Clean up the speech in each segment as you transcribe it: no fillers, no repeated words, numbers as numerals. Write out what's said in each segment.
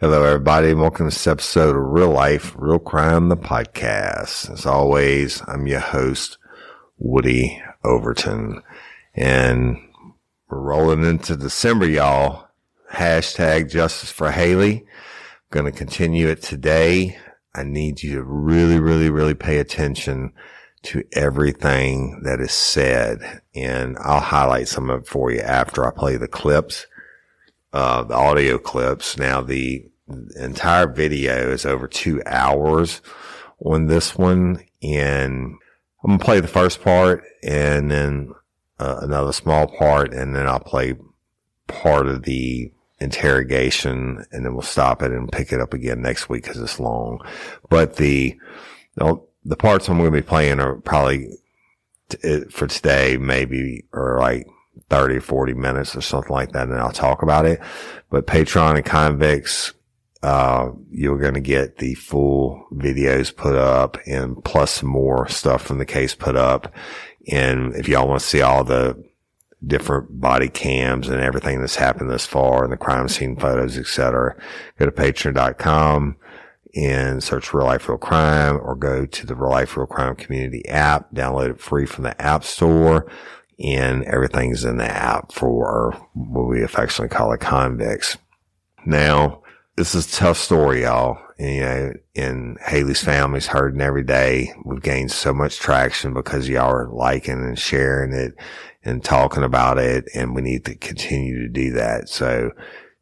Hello, everybody, and welcome to this episode of Real Life, Real Crime, the podcast. As always, I'm your host, Woody Overton, and we're rolling into December, y'all. Hashtag Justice for Hailey. Going to continue it today. I need you to really pay attention to everything that is said, and I'll highlight some of it for you after I play the clips, the audio clips. Now, the entire video is over 2 hours on this one, and I'm going to play the first part and then another small part, and then I'll play part of the interrogation, and then we'll stop it and pick it up again next week because it's long. But the parts I'm going to be playing are probably for today, maybe, or like 30 or 40 minutes or something like that, and I'll talk about it. But Patreon and Convicts, you're going to get the full videos put up and plus some more stuff from the case put up. And if y'all want to see all the different body cams and everything that's happened thus far and the crime scene photos, etc., go to patreon.com and search Real Life Real Crime, or go to the Real Life Real Crime Community app, download it free from the App Store, and everything's in the app for what we affectionately call it convicts. Now, this is a tough story, y'all. And Hailey's family's hurting every day. We've gained so much traction because y'all are liking and sharing it and talking about it, and we need to continue to do that. So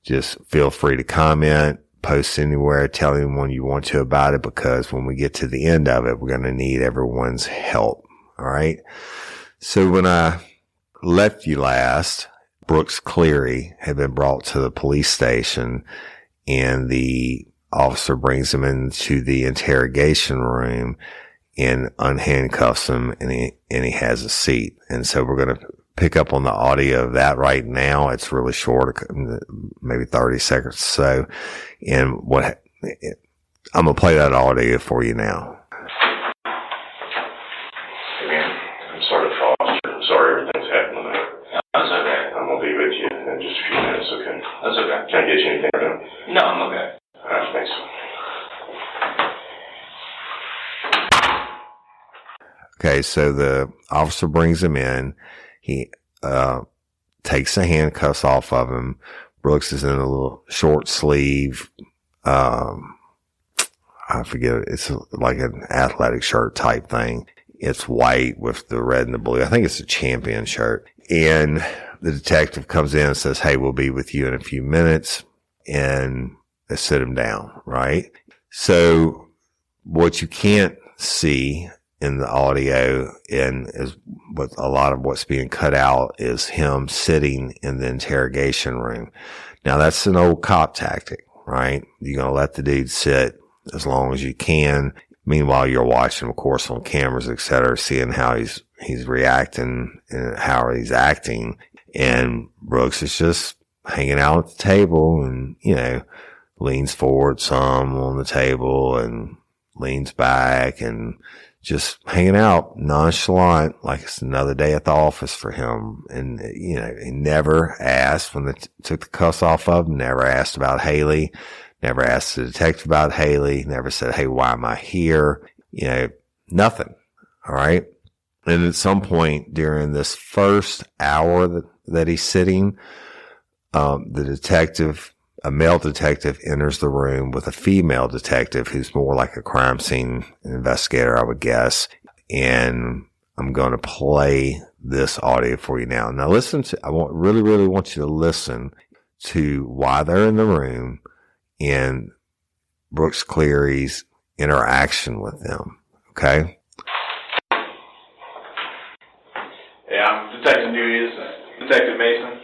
just feel free to comment, post anywhere, tell anyone you want to about it, because when we get to the end of it, we're going to need everyone's help. All right. So when I left you last, Brooks Cleary had been brought to the police station, and the officer brings him into the interrogation room and unhandcuffs him, and he has a seat. And so we're going to pick up on the audio of that right now. It's really short, maybe 30 seconds or so. And I'm going to play that audio for you now. Hey man, I'm sorry to foster. I'm sorry everything's happening. That's okay. I'm going to be with you in just a few minutes, okay? That's okay. Can I get you anything right now? No, I'm okay. Alright, thanks. Okay, so the officer brings him in. He takes the handcuffs off of him. Brooks is in a little short sleeve, I forget, it's like an athletic shirt type thing. It's white with the red and the blue. I think it's a champion shirt. And the detective comes in and says, "Hey, we'll be with you in a few minutes." And they sit him down, right? So what you can't see in the audio, and is what a lot of what's being cut out, is him sitting in the interrogation room. Now, that's an old cop tactic, right? You're going to let the dude sit as long as you can. Meanwhile, you're watching, of course, on cameras, etc., seeing how he's reacting and how he's acting. And Brooks is just hanging out at the table and, leans forward some on the table and leans back and just hanging out, nonchalant, like it's another day at the office for him. And, he never asked when they took the cuffs off of him, never asked about Hailey, never asked the detective about Hailey, never said, "Hey, why am I here?" Nothing. All right. And at some point during this first hour that he's sitting, a male detective enters the room with a female detective who's more like a crime scene investigator, I would guess. And I'm going to play this audio for you now. Now listen to, really want you to listen to why they're in the room and Brooks Cleary's interaction with them. Okay? Yeah, Detective Duty is Detective Mason.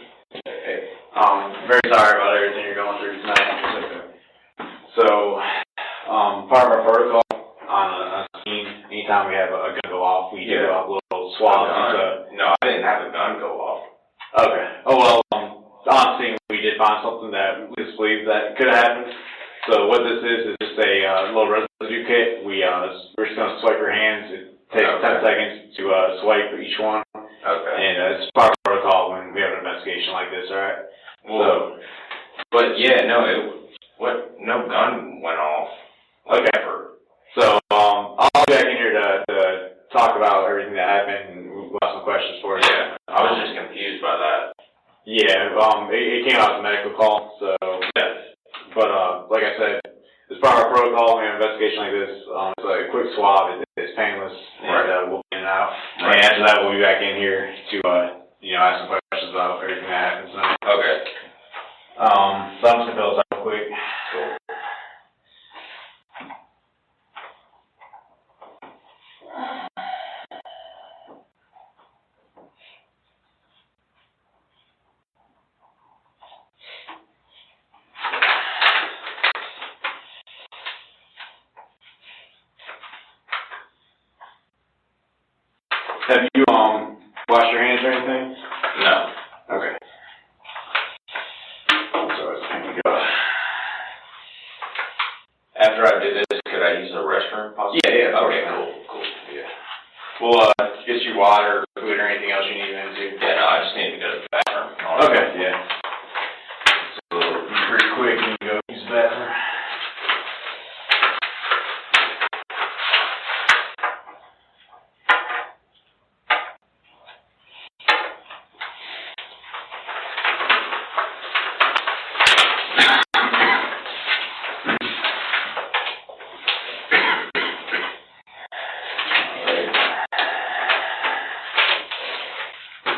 Very sorry about everything you're going through tonight. So, part of our protocol on a scene, anytime we have a gun go off, we do a little swab. No, I didn't have a gun go off. Okay. Oh, well, on scene, we did find something that we just believe that could have happened. So what this is just a little residue kit. We're just going to swipe your hands. It takes 10 seconds to swipe each one. Okay. And it's part of the protocol when we have an investigation like this, all right? Well, but yeah, no, no gun went off. Okay. Ever. So, I'll be back in here to talk about everything that happened, and we'll have some questions for you. Yeah, I was just confused by that. Yeah, it came out as a medical call, so, Yeah. but, like I said, as part of our protocol, when we have an investigation like this, it's like a quick swab, it's painless, and Right. we'll be in and out. Right. And after that, we'll be back in here to, ask some questions about everything that happens tonight. Okay. So I'm just gonna fill this out real quick. Cool. Have you, washed your hands or anything? No. Okay. So here we go. After I do this, could I use the restroom possibly? Yeah, of course. Okay, cool. Yeah. We'll, get you water, food, or anything else you need into. Yeah, no, I just need to go to the bathroom. Okay, yeah. So, pretty quick, you can go use the bathroom.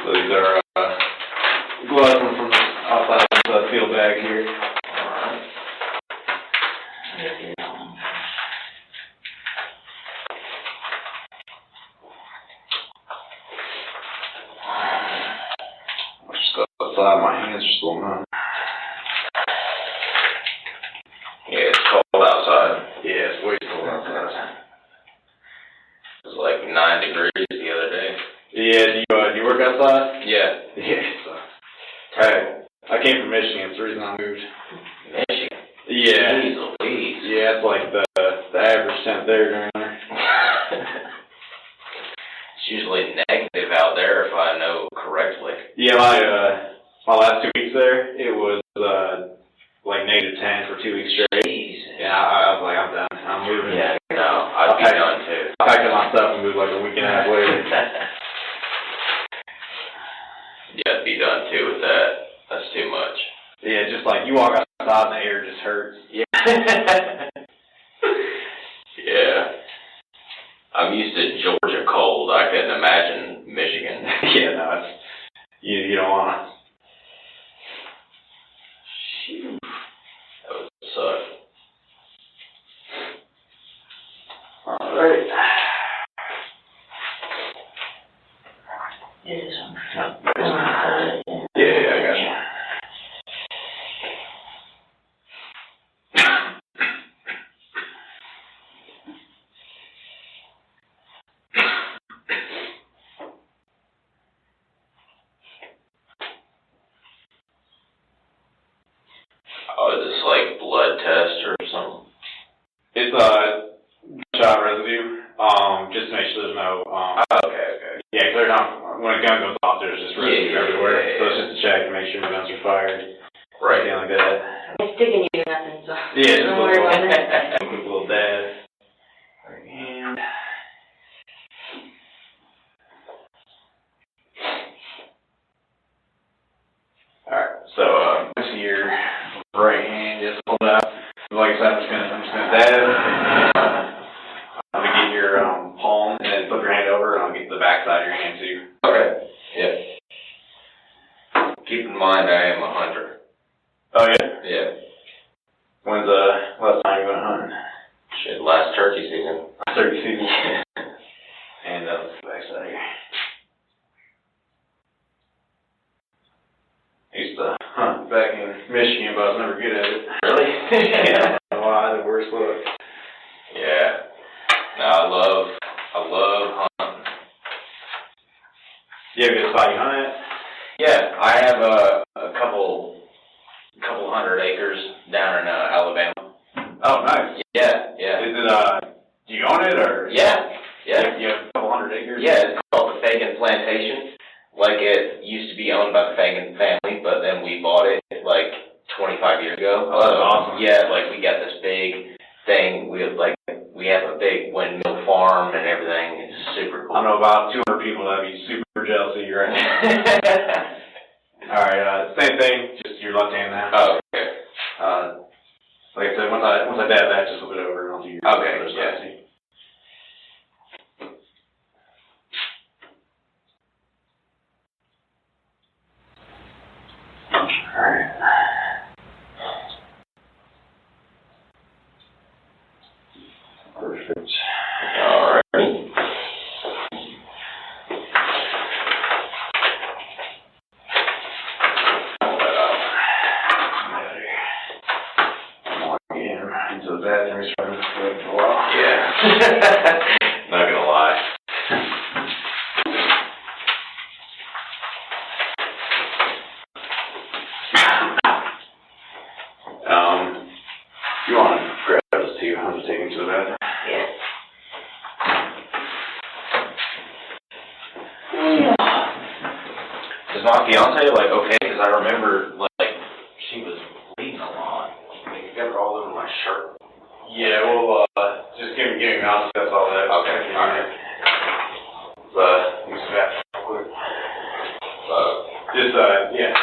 So these are, gloves from outside the field bag here. Alright. Just go outside, my hands are still numb. Yeah, it's cold outside. Yeah, it's way cold outside. It was like 9 degrees the other day. Yeah, do you work outside? Yeah. Yeah, so. I came from Michigan, it's the reason I moved. Michigan. Yeah. Jeez Louise. Yeah, it's like the average temp there during winter. It's usually negative out there if I know correctly. Yeah, my last 2 weeks there, it was like -10 for 2 weeks straight. Jeez. Yeah, I was like, I'm done. I'm moving. Yeah, no, I'd be done too. I packed up my stuff and moved like a week and a half later. Yeah, I'd be done too with that. That's too much. Yeah, just like you walk outside and the air just hurts. Yeah. Yeah. I'm used to Georgia cold. I couldn't imagine Michigan. Yeah, no, it's, you don't want Shoot. That would suck. to. Alright. Yeah, I got you. Oh, is this like blood test or something? It's gunshot residue. Just to make sure there's no Okay. yeah, 'cause every time when a gun goes off, there's just residue Yeah, everywhere. yeah, So it's just to check to make sure the guns are fired. Right. Anything like that. It's sticking you nothing, so. Yeah, just Don't a worry little, about it. a quick little dab. Right hand. Alright, so this is your right hand, just hold out. Like I said, I'm just gonna dab. I'm gonna get your palm and then flip your hand over and I'll get the back side of your hand too. Okay. Yeah. Keep in mind I am a hunter. Oh yeah? Yeah. When's the last time you went hunting? Shit, last turkey season. Turkey season. And the back side here. I used to hunt back in Michigan, but I was never good at it. Really? Yeah, I don't know why, I had the worst luck. Yeah. No, I love hunting. You have a good spot you hunt at? Yeah, I have a couple 100 acres down in Alabama. Oh, nice. Yeah. Is it, do you own it, or? Yeah. You have a couple 100 acres? Yeah, it's called the Fagan Plantation. Like, it used to be owned by the Fagan family, but then we bought it like 25 years ago. Oh, that's awesome. Yeah, like we got this big thing. We have a big windmill farm and everything. It's super cool. I know about 200 people that'd be super jealous of you right now. All right, same thing, just your left hand now. Oh, okay. Like I said, once I dab that, just flip it over and I'll do your Okay, other yeah. side. Alright. Perfect. Alright. Into the bathroom, he's trying to for a while. Yeah. Not gonna lie. You want to grab this too? I'm just taking to the bathroom. Yeah. Is my fiance okay? Because I remember she was bleeding a lot. It got all over my shirt. Yeah, well, just give me mouse. That's all that. Okay, alright. Use that real quick. Yeah.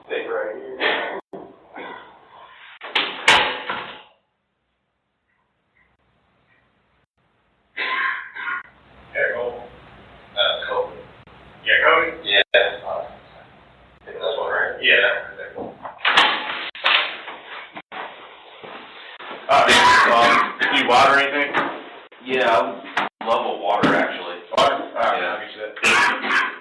Take right here. There you go. Cool. Yeah, Cody? Yeah. I think that's one, right? Yeah. Do you water anything? Yeah, I love a water actually. Water? Alright, Yeah. I'll get you that.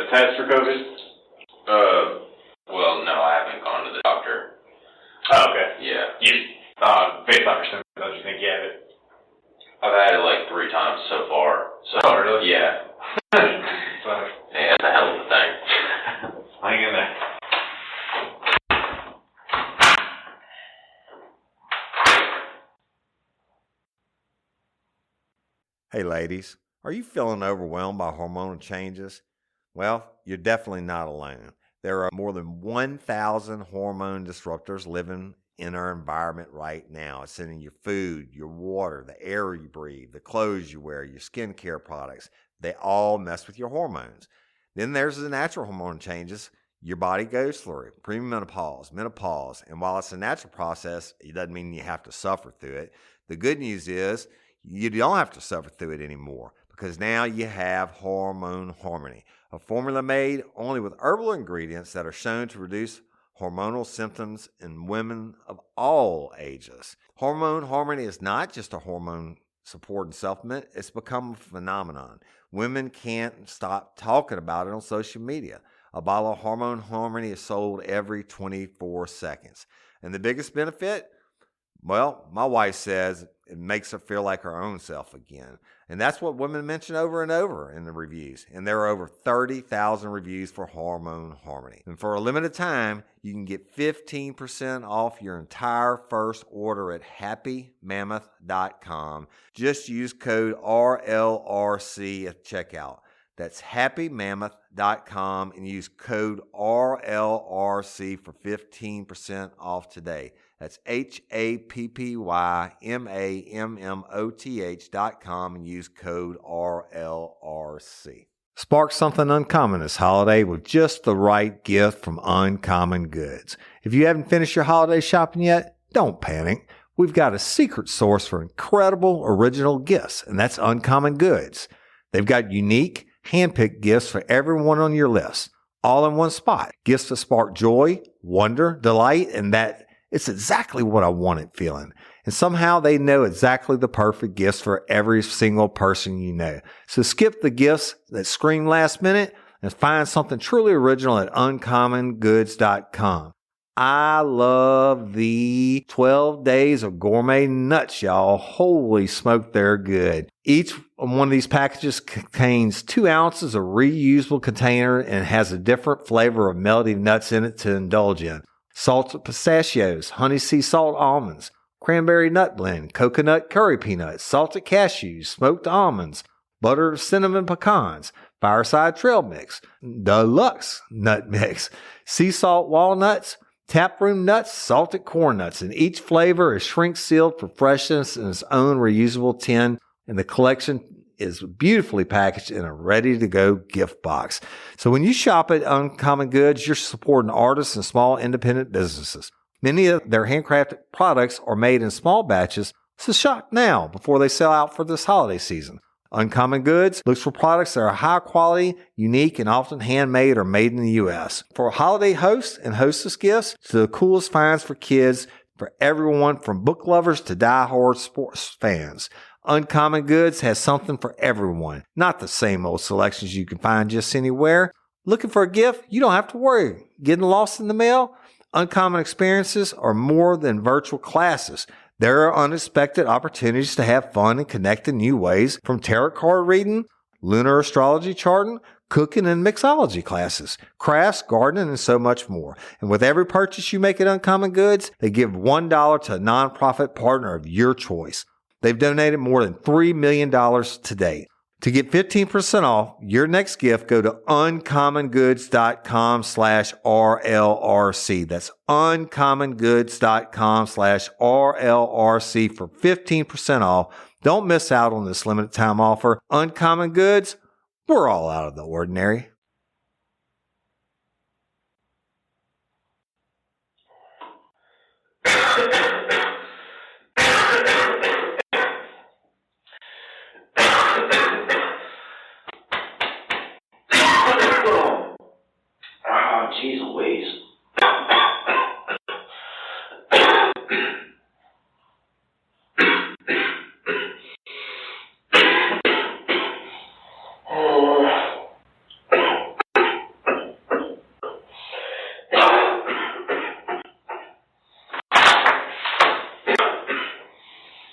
test for COVID? Well, no, I haven't gone to the doctor. Oh, okay. Yeah. You, based on your symptoms, you think you have it? I've had it like 3 times so far. So, Oh, really? Yeah. So, Yeah, it's a hell of a thing. hang in there. Hey ladies, are you feeling overwhelmed by hormonal changes? Well, you're definitely not alone. There are more than 1,000 hormone disruptors living in our environment right now. It's in your food, your water, the air you breathe, the clothes you wear, your skincare products. They all mess with your hormones. Then there's the natural hormone changes your body goes through, premenopause, menopause. And while it's a natural process, it doesn't mean you have to suffer through it. The good news is you don't have to suffer through it anymore because now you have Hormone Harmony, a formula made only with herbal ingredients that are shown to reduce hormonal symptoms in women of all ages. Hormone Harmony is not just a hormone support and supplement, it's become a phenomenon. Women can't stop talking about it on social media. A bottle of Hormone Harmony is sold every 24 seconds. And the biggest benefit? Well, my wife says it makes her feel like her own self again. And that's what women mention over and over in the reviews. And there are over 30,000 reviews for Hormone Harmony. And for a limited time, you can get 15% off your entire first order at happymammoth.com. Just use code RLRC at checkout. That's happymammoth.com and use code RLRC for 15% off today. That's happymammoth.com and use code RLRC. Spark something uncommon this holiday with just the right gift from Uncommon Goods. If you haven't finished your holiday shopping yet, don't panic. We've got a secret source for incredible original gifts, and that's Uncommon Goods. They've got unique, hand-picked gifts for everyone on your list, all in one spot. Gifts to spark joy, wonder, delight, and that it's exactly what I wanted feeling. And somehow they know exactly the perfect gifts for every single person you know. So skip the gifts that scream last minute and find something truly original at uncommongoods.com. I love the 12 days of gourmet nuts, y'all. Holy smoke, they're good. Each one of these packages contains 2 ounces of reusable container and has a different flavor of melty nuts in it to indulge in. Salted pistachios, honey sea salt almonds, cranberry nut blend, coconut curry peanuts, salted cashews, smoked almonds, buttered cinnamon pecans, fireside trail mix, deluxe nut mix, sea salt walnuts, taproom nuts, salted corn nuts, and each flavor is shrink sealed for freshness in its own reusable tin, and the collection is beautifully packaged in a ready-to-go gift box. So when you shop at Uncommon Goods, you're supporting artists and small independent businesses. Many of their handcrafted products are made in small batches, so shop now before they sell out for this holiday season. Uncommon Goods looks for products that are high quality, unique, and often handmade or made in the U.S. For holiday hosts and hostess gifts to the coolest finds for kids, for everyone from book lovers to die-hard sports fans. Uncommon Goods has something for everyone. Not the same old selections you can find just anywhere. Looking for a gift? You don't have to worry. Getting lost in the mail? Uncommon experiences are more than virtual classes. There are unexpected opportunities to have fun and connect in new ways, from tarot card reading, lunar astrology charting, cooking and mixology classes, crafts, gardening, and so much more. And with every purchase you make at Uncommon Goods, they give $1 to a nonprofit partner of your choice. They've donated more than $3 million to date. To get 15% off your next gift, go to uncommongoods.com/RLRC. That's uncommongoods.com/RLRC for 15% off. Don't miss out on this limited time offer. Uncommon Goods, we're all out of the ordinary. Jeez Louise.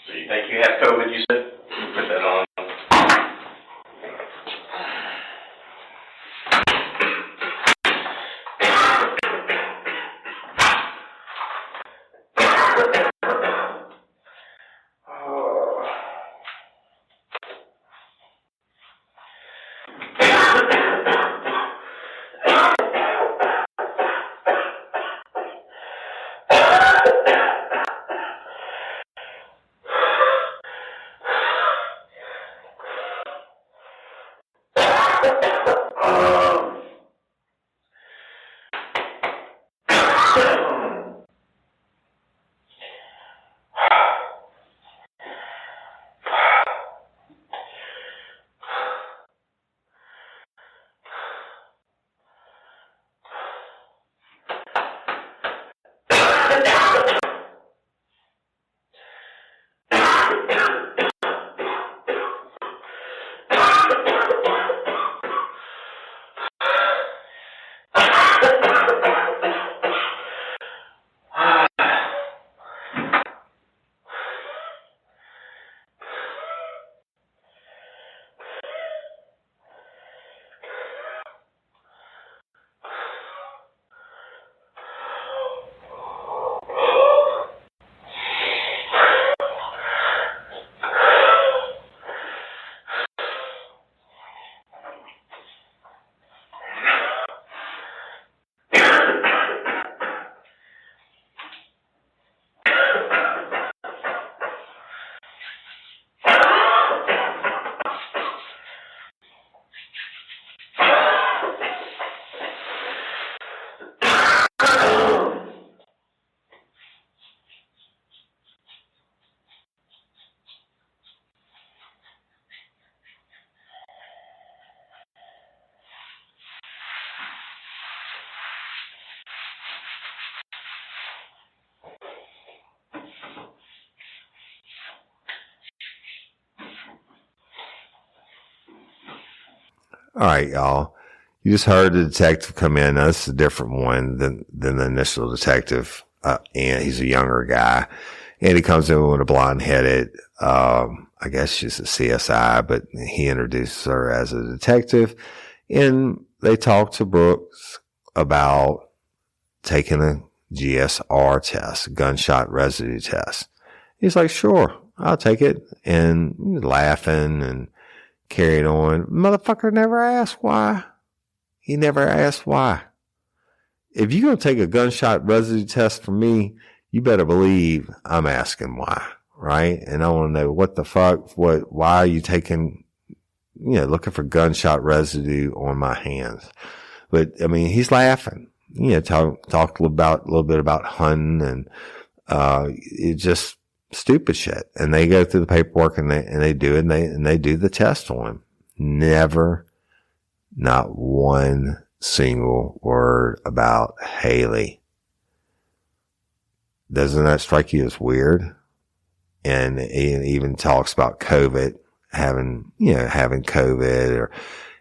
So you think you have COVID, you said? Put that on. All right, y'all. You just heard the detective come in. Now, this is a different one than the initial detective. And he's a younger guy. And he comes in with a blonde-headed, I guess she's a CSI, but he introduces her as a detective. And they talk to Brooks about taking a GSR test, gunshot residue test. He's like, sure, I'll take it. And laughing and carried on. Motherfucker never asked why. He never asked why. If you're going to take a gunshot residue test from me, you better believe I'm asking why, right? And I want to know what the fuck, why are you taking, looking for gunshot residue on my hands? But I mean, he's laughing, talked a little bit about hunting and, it just stupid shit. And they go through the paperwork and they do it and they do the test on him. Never, not one single word about Hailey. Doesn't that strike you as weird? And he even talks about COVID, having COVID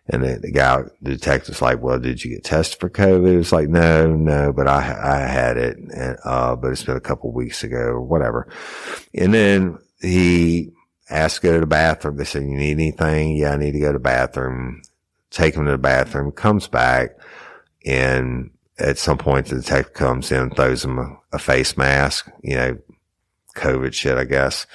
and the detective's like, well, did you get tested for COVID? It's like, no, but I had it. And, but it's been a couple of weeks ago or whatever. And then he asked to go to the bathroom. They said, you need anything? Yeah, I need to go to the bathroom. Take him to the bathroom, comes back. And at some point, the detective comes in, throws him a face mask, COVID shit, I guess.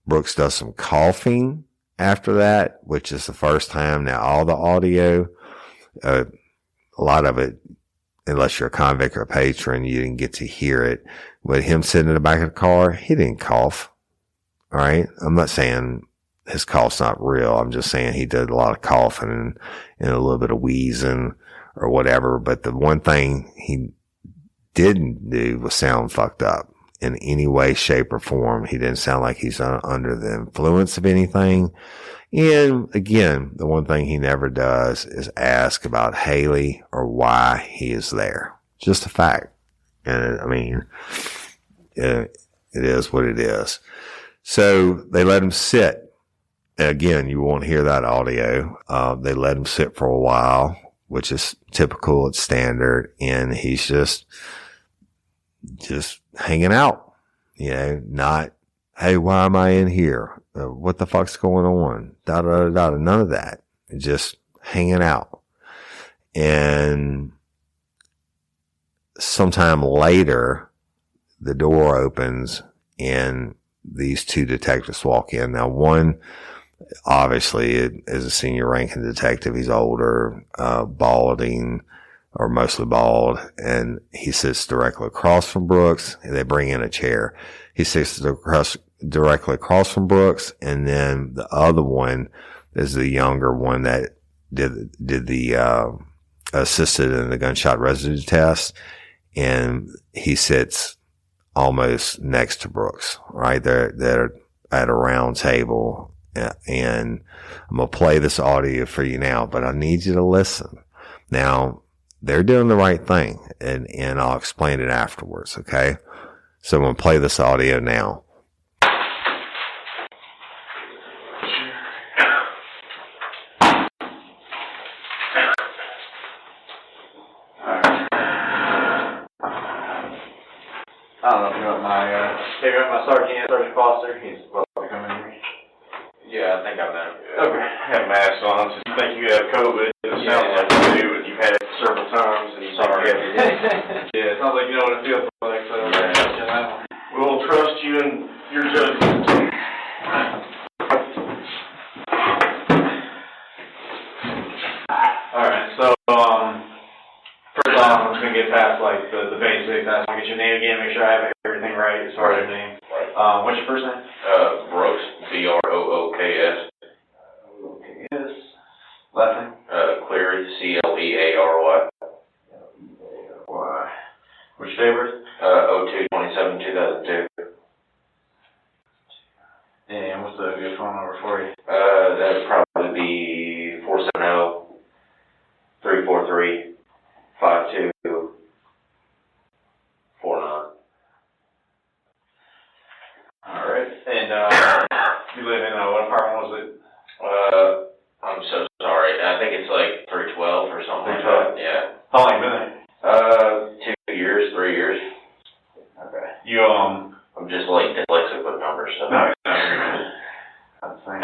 Brooks does some coughing after that, which is the first time. Now, all the audio, a lot of it, unless you're a convict or a patron, you didn't get to hear it. But him sitting in the back of the car, he didn't cough. All right. I'm not saying his cough's not real. I'm just saying he did a lot of coughing and a little bit of wheezing or whatever. But the one thing he didn't do was sound fucked up in any way, shape, or form. He didn't sound like he's under the influence of anything. And again, the one thing he never does is ask about Hailey or why he is there. Just a fact. And I mean, it is what it is. So they let him sit. Again, you won't hear that audio. They let him sit for a while, which is typical. It's standard. And he's just hanging out, not, hey, why am I in here? What the fuck's going on? None of that. Just hanging out. And sometime later, the door opens and these two detectives walk in. Now, one, obviously, is a senior ranking detective. He's older, balding, or mostly bald, and he sits directly across from Brooks, and they bring in a chair. He sits directly across from Brooks, and then the other one is the younger one that did the assisted in the gunshot residue test, and he sits almost next to Brooks, right? They're at a round table, and I'm going to play this audio for you now, but I need you to listen. Now, they're doing the right thing, and I'll explain it afterwards, okay? So I'm going to play this audio now. I don't know if you want my Sergeant Foster. He's welcome to come in here. Yeah, I think I met him. Okay, I have masks on. Just think you have COVID. It sounds like you do, and you've had it several times. And Sorry. Yeah, it sounds like you know what it feels like. So we'll trust you and your judgment. All right. So first off, I'm just gonna get past like the basics. I just want to get your name again. Make sure I have everything right as far as your name. What's your first name? Brooks, Brooks. Yes. Last name? Cleary, Cleary. Why? Which day of birth? 02/27/2002. And what's the good phone number for you? That'd probably be 470-343-5249. Alright. And you live in what apartment was it? I'm so sorry. I think it's like 312 or something like 312? that. Yeah. How long you been there? 2 years, 3 years. Okay. You I'm just like dyslexic with numbers, so. No, I'm saying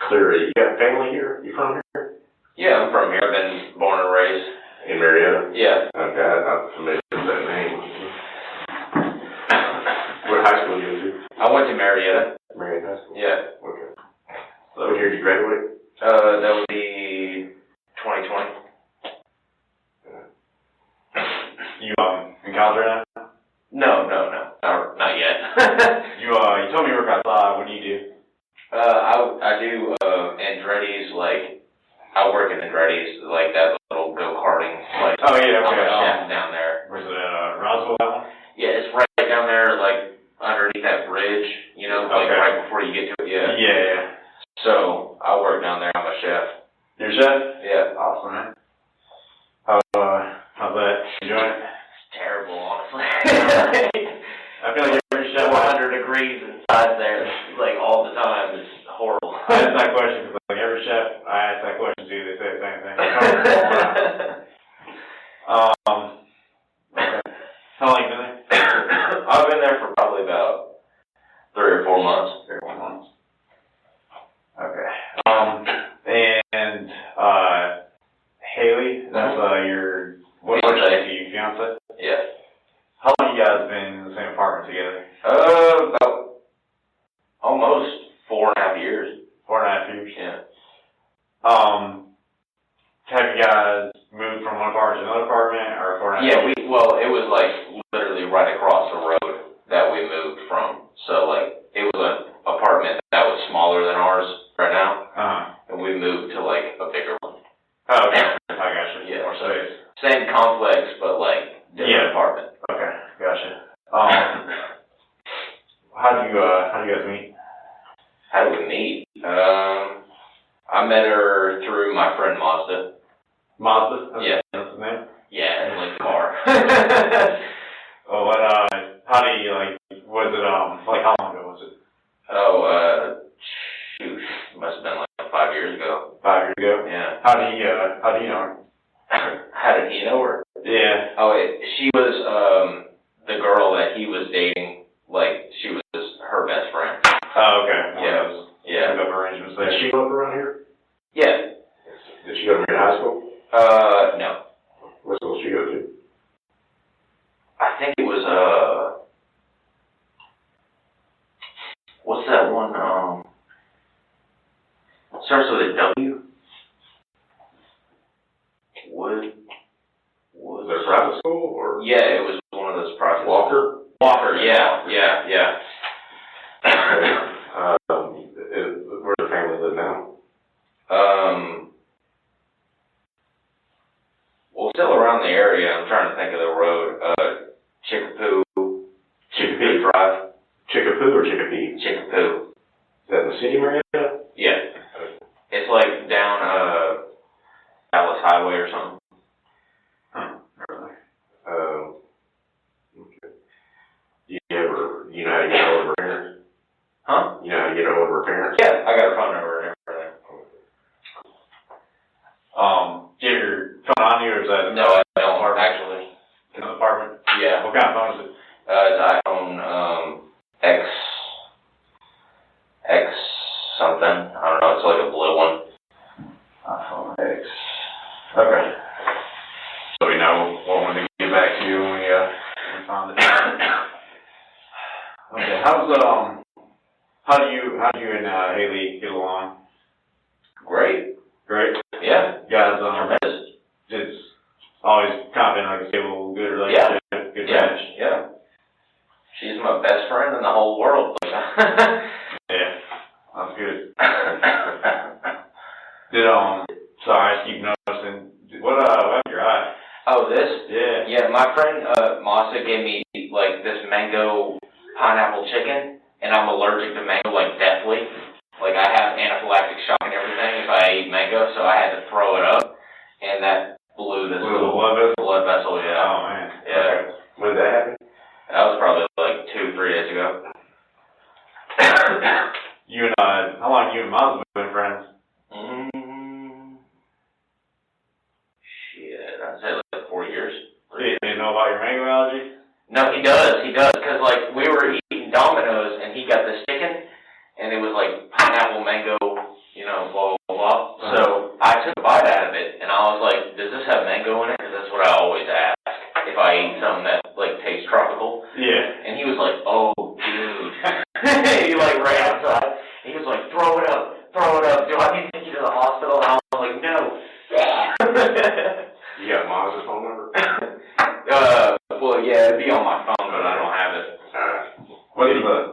Cleary. You got family here? You from here? Yeah, I'm from here. I've been born and raised. In Marietta? Yeah. Okay, I'm familiar with that name. What high school did you go to? I went to Marietta. Marietta High School? Yeah. Okay. So what year did you graduate? That would be 2020. You in college right now? No, not yet. You told me you work outside. What do you do? I do Andretti's, like I work in Andretti's, like that little go-karting place. Oh yeah, okay. I'm a chef down there. Where's it? Roswell, that one? Yeah, it's right down there, like underneath that bridge, you know, like Okay. right before you get to it. Yeah. Yeah. So I work down there. I'm a chef. You're a chef? Yeah. Awesome, man. How's that? Enjoying it? It's terrible, honestly. I feel like every chef. 400 degrees inside there, like all the time. It's horrible. I asked that question because like every chef I ask that question to, they say the same thing. Okay. How long you been there? I've been there for probably about 3 or 4 months. 3 or 4 months. Okay. And Hailey, that's your what Fiance. you fiance? Yeah. How long you guys been in the same apartment together? About almost 4.5 years. 4.5 years. Yeah. Have you guys moved from one apartment to another apartment, or 4.5 Yeah, years? it was like literally right across the road that we moved from. So like it was an apartment that was smaller than ours right now, and we moved to like a bigger one. Oh, okay. I gotcha. Yeah, More so space. same complex, but like different apartment. Okay, gotcha. How do you guys meet? How did we meet? I met her through my friend Mazda. Mazda? Yeah. That's his name? Yeah, in like the car. Oh, how do you, like, was it, like, how long ago was it? Oh, shoot, must have been like 5 years ago. 5 years ago? Yeah. How do you know her? How did he know her? Yeah. Oh, she was, the girl that he was dating, like, she was her best friend. Oh, okay. Yeah. Yeah. Pick up arrangements there. Did she live around here? Yeah. Did she go to high school? No. What school did she go to? I think it was, what's that one, starts with a W? Wood? Was it a private school, or? Yeah, it was one of those private. Walker? Walker, yeah. Where's the family live now? still around the area. I'm trying to think of the road. Chickapoo Drive. Chickapoo or Chickapee? Chickapoo. Is that in the city, Marietta? Yeah. It's like down Dallas Highway or something. Huh. Really? Okay. You know how to get hold of her parents? Huh? You know how to get hold of her parents? Yeah, I got a phone number and everything. Do you have your phone on you, or is that? No, I don't actually. In the apartment? Yeah. What kind of phone is it? It's iPhone X something. I don't know. It's like a blue one. iPhone X. Okay. So we know what one to get back to you when we found it. Okay. How do you and Hailey get along? Great. Great. Yeah. You guys, Tremendous. it's always kind of been like a stable, good relationship. Good match. Yeah. She's my best friend in the whole world. Yeah. That's good. Sorry, I keep noticing. What happened to your eye? Oh, this? Yeah. Yeah, my friend Masa gave me like this mango pineapple chicken, and I'm allergic to mango like deathly. Like I have anaphylactic shock and everything if I eat mango, so I had to throw it up, and that blew this little blood vessel. Yeah. Oh man. Yeah. Okay. When did that happen? That was probably like 2-3 days ago. How long you and Miles have been friends? Shit, I'd say like 4 years. You didn't know about your mango allergy? No, he does, because like we were eating Domino's and he got this chicken, and it was like pineapple, mango, blah, blah, blah. So I took a bite out of it, and I was like, does this have mango in it? Because that's what I always ask if I eat something that like tastes tropical. Yeah. And he was like, oh, dude. He like ran outside. He was like, throw it up. Do I need to take you to the hospital? And I was like, no. You got Miles' phone number? Well, yeah, it'd be on my phone, but I don't have it.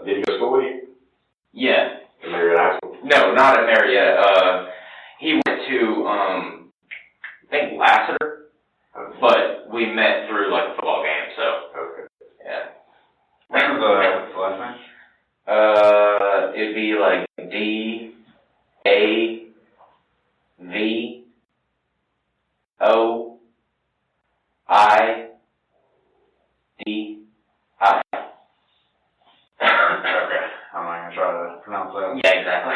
Did he go to school with you? Yeah. In Marietta High School? No, not at Marietta. He went to, I think Lassiter, but we met through like a football game, so. Okay. Yeah. What's the last name? It'd be like DAVIOI. Okay. I'm not gonna try to pronounce that. Yeah, exactly.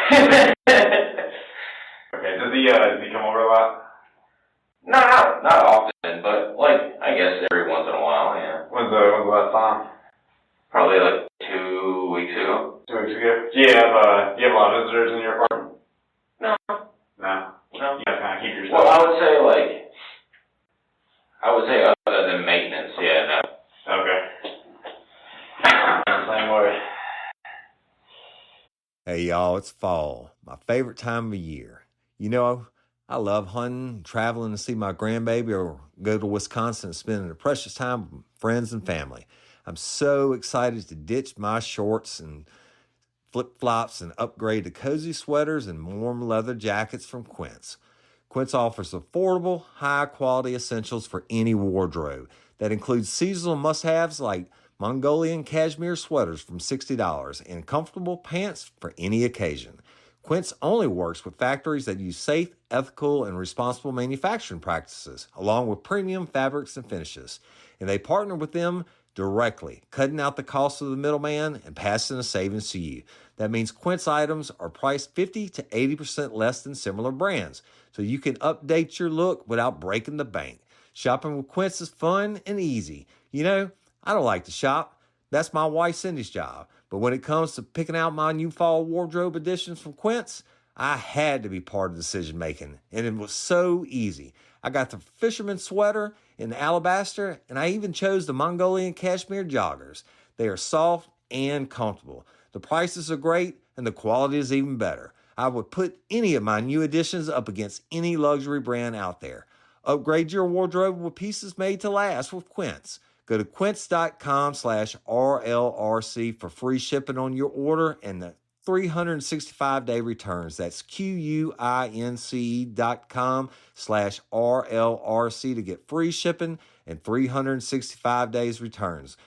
Okay. Does he come over a lot? No, not often, but like I guess every once in a while. Yeah. When's the last time? Probably like 2 weeks ago. 2 weeks ago. Do you have a lot of visitors in your apartment? No. No. No. You guys kind of keep your stuff. Well, I would say other than maintenance, yeah, no. Okay. Same way. Hey y'all, it's fall, my favorite time of year. I love hunting, traveling to see my grandbaby, or go to Wisconsin and spending a precious time with friends and family. I'm so excited to ditch my shorts and flip-flops and upgrade to cozy sweaters and warm leather jackets from Quince. Quince offers affordable, high-quality essentials for any wardrobe. That includes seasonal must-haves like Mongolian cashmere sweaters from $60 and comfortable pants for any occasion. Quince only works with factories that use safe, ethical, and responsible manufacturing practices, along with premium fabrics and finishes. And they partner with them directly, cutting out the cost of the middleman and passing the savings to you. That means Quince items are priced 50 to 80% less than similar brands, so you can update your look without breaking the bank. Shopping with Quince is fun and easy. I don't like to shop. That's my wife Cindy's job. But when it comes to picking out my new fall wardrobe additions from Quince, I had to be part of the decision making, and it was so easy. I got the fisherman sweater in alabaster, and I even chose the Mongolian cashmere joggers. They are soft and comfortable. The prices are great, and the quality is even better. I would put any of my new additions up against any luxury brand out there. Upgrade your wardrobe with pieces made to last with Quince. Go to quince.com/RLRC for free shipping on your order and the 365-day returns. That's QUINCE.com/RLRC to get free shipping and 365 days returns.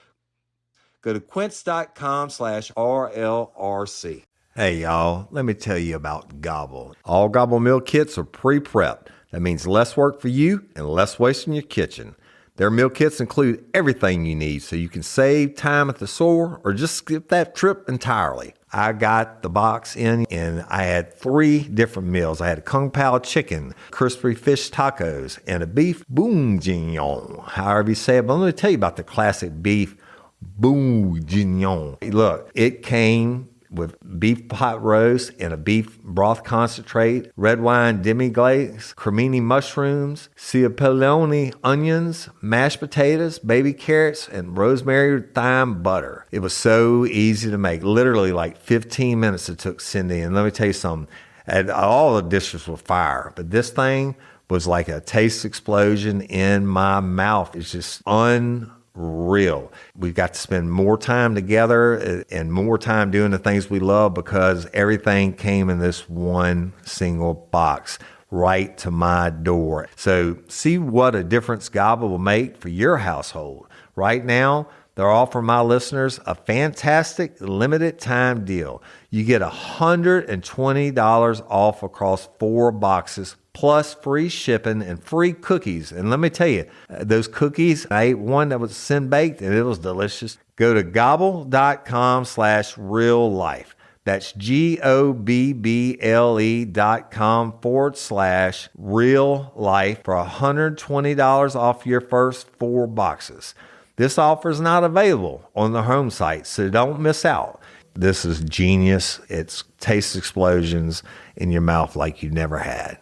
Go to quince.com/RLRC. Hey, y'all, let me tell you about Gobble. All Gobble meal kits are pre-prepped. That means less work for you and less waste in your kitchen. Their meal kits include everything you need so you can save time at the store or just skip that trip entirely. I got the box in and I had 3 different meals. I had a Kung Pao chicken, crispy fish tacos, and a beef bourguignon, however you say it. But let me tell you about the classic beef bourguignon. Look, it came with beef pot roast and a beef broth concentrate, red wine demi-glace, cremini mushrooms, cipollone onions, mashed potatoes, baby carrots, and rosemary thyme butter. It was so easy to make. Literally like 15 minutes it took Cindy. And let me tell you something, and all the dishes were fire, but this thing was like a taste explosion in my mouth. It's just unreal. We've got to spend more time together and more time doing the things we love because everything came in this one single box right to my door. So see what a difference Gobble will make for your household. Right now, they're offering my listeners a fantastic limited time deal. You get $120 off across 4 boxes plus free shipping and free cookies. And let me tell you, those cookies, I ate one that was sin baked and it was delicious. Go to gobble.com/real life. That's GOBBLE.com/real life for $120 off your first 4 boxes. This offer is not available on the home site, so don't miss out. This is genius. It's taste explosions in your mouth like you never had.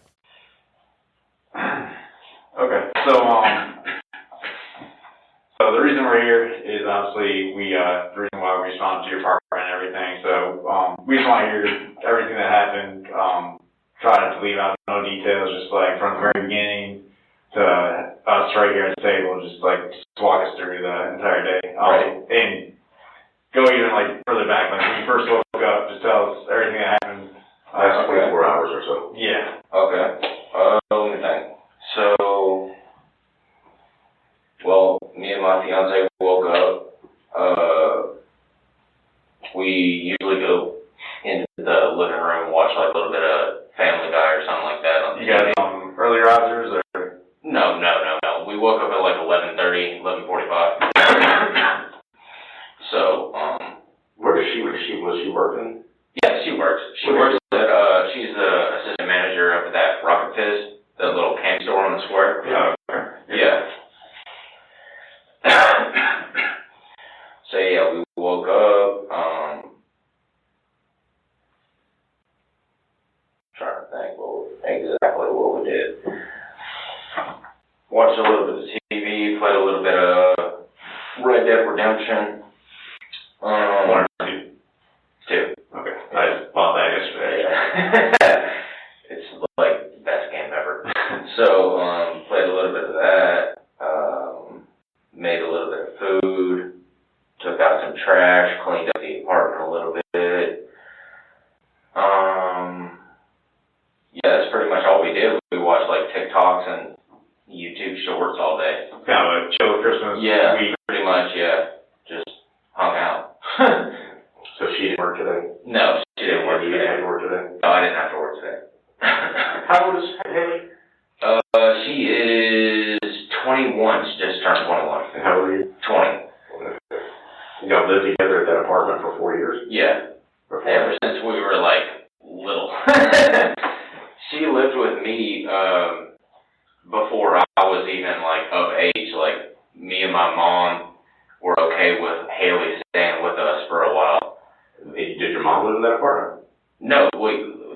Okay, so the reason we're here is obviously the reason why we responded to your partner and everything. So we just want to hear everything that happened. Try not to leave out no details, just like from the very beginning to us right here at the table, just walk us through the entire day. Right. And go even like further back, like when you first woke up, just tell us everything that happened. Last 24 hours or so. Yeah. Okay. Let me think. So, well, me and my fiance woke up. We usually go into the living room and watch like a little bit of Family Guy or something like that on the You guys TV. early risers or? No. We woke up at like 11:30, 11:45. So, Where is she? Was she working? yeah, she works. She works at, she's the assistant manager up at that Rocket Fizz, the little candy store on the square. Yeah. Yeah. So yeah, we woke up, trying to think exactly what we did. Watched a little bit of TV, played a little bit of Red Dead Redemption. 1 or 2? 2. Okay. I just bought that yesterday. Yeah. It's like the best game ever. So, played a little bit of that, made a little bit of food, took out some trash, cleaned up the apartment a little bit. Yeah, that's pretty much all we did. We watched like TikToks and YouTube shorts all day. Kind of a chill Christmas Yeah, week. pretty much, yeah. Just hung out. So she didn't work today? No, she didn't work You today. didn't have to work today? No, I didn't have to work today. How old is Haley? She is 21. She just turned 21. And how old are you? 20. Y'all lived together at that apartment for 4 years? Yeah. Before Ever since we were like little. She lived with me before I was even like of age. Like me and my mom were okay with Haley staying with us for a while. Did your mom live in that apartment? No,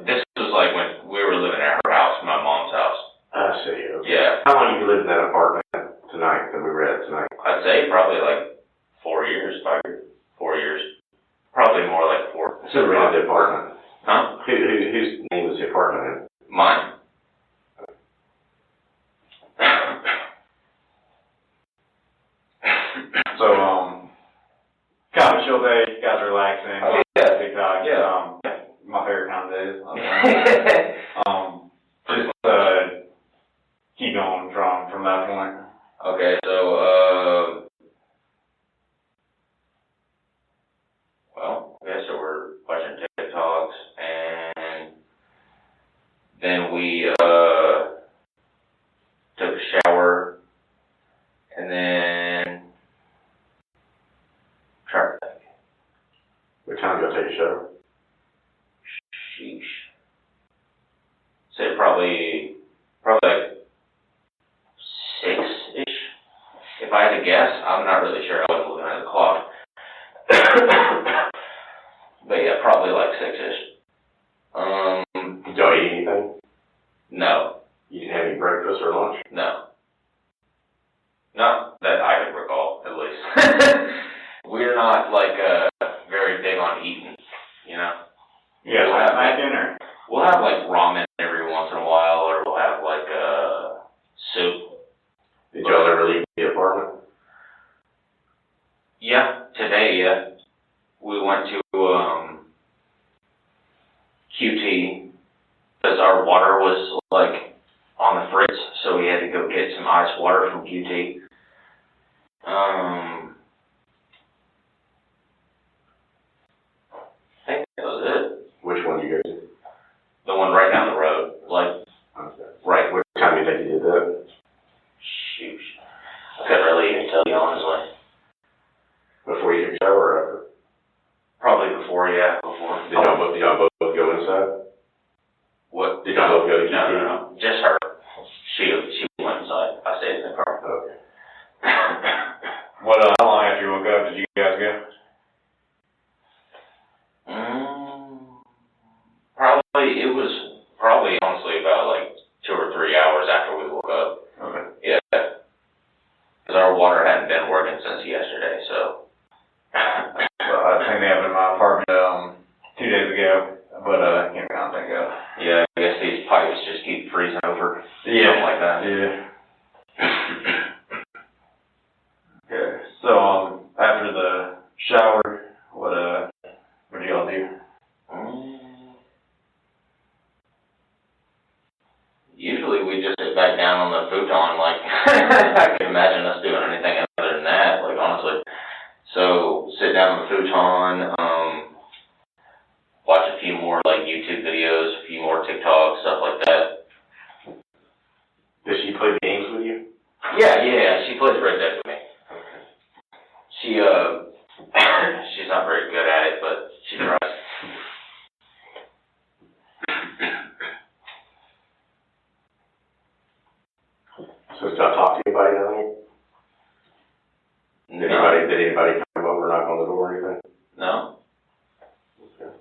this was like when we were living at her house, my mom's house. I see. Okay. Yeah. How long have you lived in that apartment tonight that we were at tonight? I'd say probably like 4 years, 5 years, 4 years. Probably more like 4. Who rented the apartment? Huh? Whose name was the apartment in? Mine. So, kind of a chill day. You guys are relaxing. Oh, yeah. TikTok. Yeah. Just, keep going from that point. Okay, so, well, okay, so we're watching TikToks, and then we, took a shower, and then, trying to think. What time do you take a shower? Sheesh. Say probably like 6-ish. If I had to guess, I'm not really sure. I wasn't looking at the clock. But yeah, probably like 6-ish. Did y'all eat anything? No. You didn't have any breakfast or lunch? No. Not that I can recall, at least. We're not like very big on eating, you know. You guys have snacking or? We'll have like ramen every once in a while, or we'll have like soup. Did y'all ever leave the apartment? Yeah, today, yeah. We went to QT because our water was like on the fritz, so we had to go get some ice water from QT. I think that was it. Which one did you go to? The one right down the road, like right. What time do you think you did that? Shoot, I couldn't really even tell you honestly. Before you took a shower or after? Probably before, yeah, before. Did y'all both go inside? What? Did y'all both go to QT? No, just her. She went inside. I stayed in the car. Okay. What, how long after you woke up did you guys go? It was probably honestly about like 2 or 3 hours after we woke up. Okay. Yeah. Because our water hadn't been working since yesterday, so. Well, I think they have it in my apartment, 2 days ago, but, I can't think of. Yeah, I guess these pipes just keep freezing over. Yeah. Something like that. Yeah. Okay, so, after the shower, what do y'all do? Usually we just sit back down on the futon, like, I can imagine us doing anything other than that, like, honestly. So, sit down on the futon, watch a few more, like, YouTube videos, a few more TikToks, stuff like that. Does she play games with you? Yeah, she plays Red Dead with me. She, she's not very good at it, but she tries. So did y'all talk to anybody tonight? Did anybody come over, knock on the door or anything? No. Okay.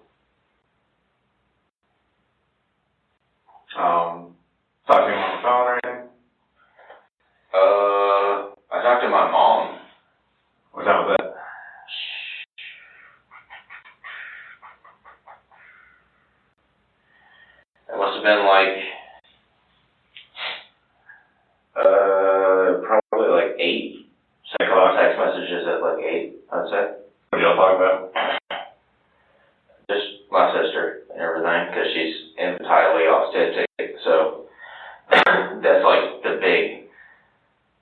Talk to him on the phone or anything? I talked to my mom. What time was that? It must have been like, probably like 8. Sent a lot of text messages at like 8, I'd say. What did y'all talk about? Just my sister and everything, because she's entirely autistic, so that's like the big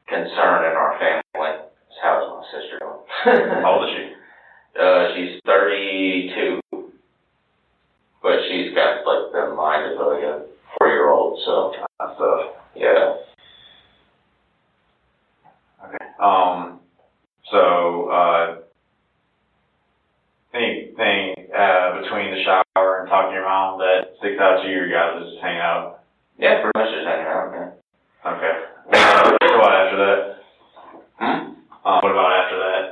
concern in our family. Is how's my sister doing? How old is she? She's 32, but she's got like the mind of like a 4-year-old, so yeah. Okay. So, anything between the shower and talking to your mom that sticks out to you, or you guys just hang out? Yeah, pretty much just hanging out, man. Okay. What about after that? What about after that?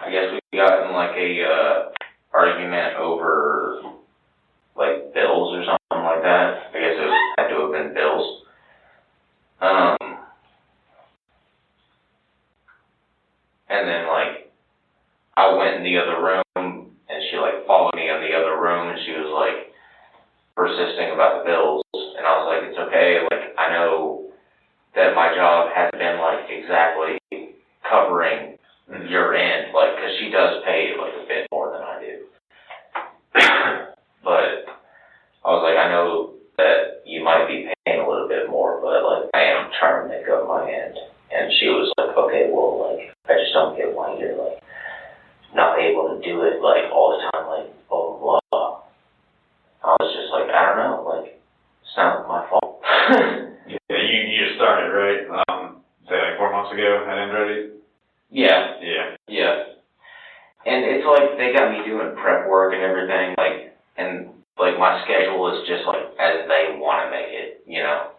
I guess we got in like a argument over like bills or something like that. I guess it had to have been bills. And then like I went in the other room and she like followed me in the other room and she was like persisting about the bills, and I was like, it's okay, like I know that my job has been like ago at Andretti's? Yeah. Yeah. Yeah. And it's like, they got me doing prep work and everything, and my schedule is just as they want to make it,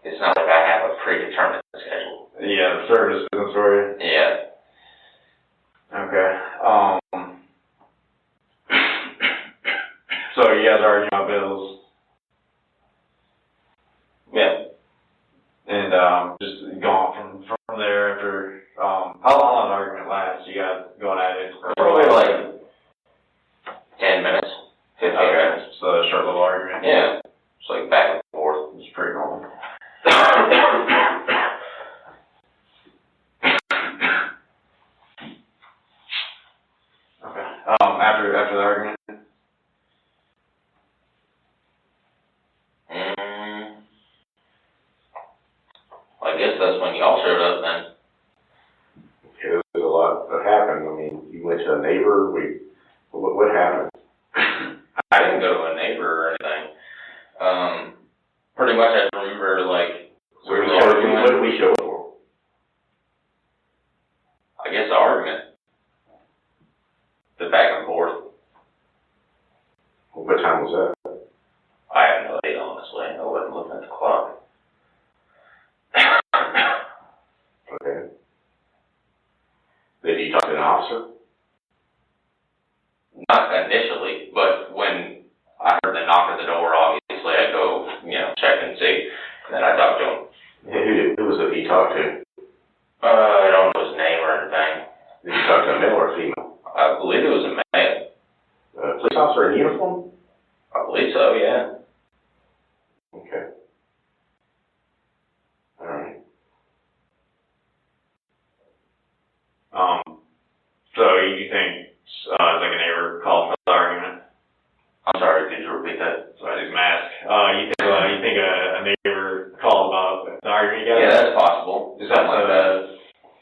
It's not like I have a predetermined schedule. Yeah, the service business for you. Yeah. Okay. So you guys are arguing about bills. Yeah. And just going from there after how long did the argument last? You guys going at it for Probably 10 minutes, 15 minutes. So a short little argument. Yeah. It's back and forth. It's pretty normal. Okay. After the argument. I guess that's when y'all showed up then. There was a lot that happened. I mean, you went to a neighbor. What happened? I didn't go to a neighbor or anything. Pretty much I remember So what did we show up for? I guess the argument. The back and forth. What time was that? I have no idea, honestly. I wasn't looking at the clock. Okay. Did you talk to an officer? Not initially, but when I heard the knock at the door, obviously I go, check and see. And then I talked to him. Yeah, who was it he talked to? I don't know his name or anything. Did you talk to a male or a female? I believe it was a male. Police officer in uniform? I believe so, yeah. Okay. All right. So you think a neighbor called for the argument? I'm sorry, could you repeat that? Sorry, his mask. You think a neighbor called about the argument you guys? Yeah, that's possible. Is that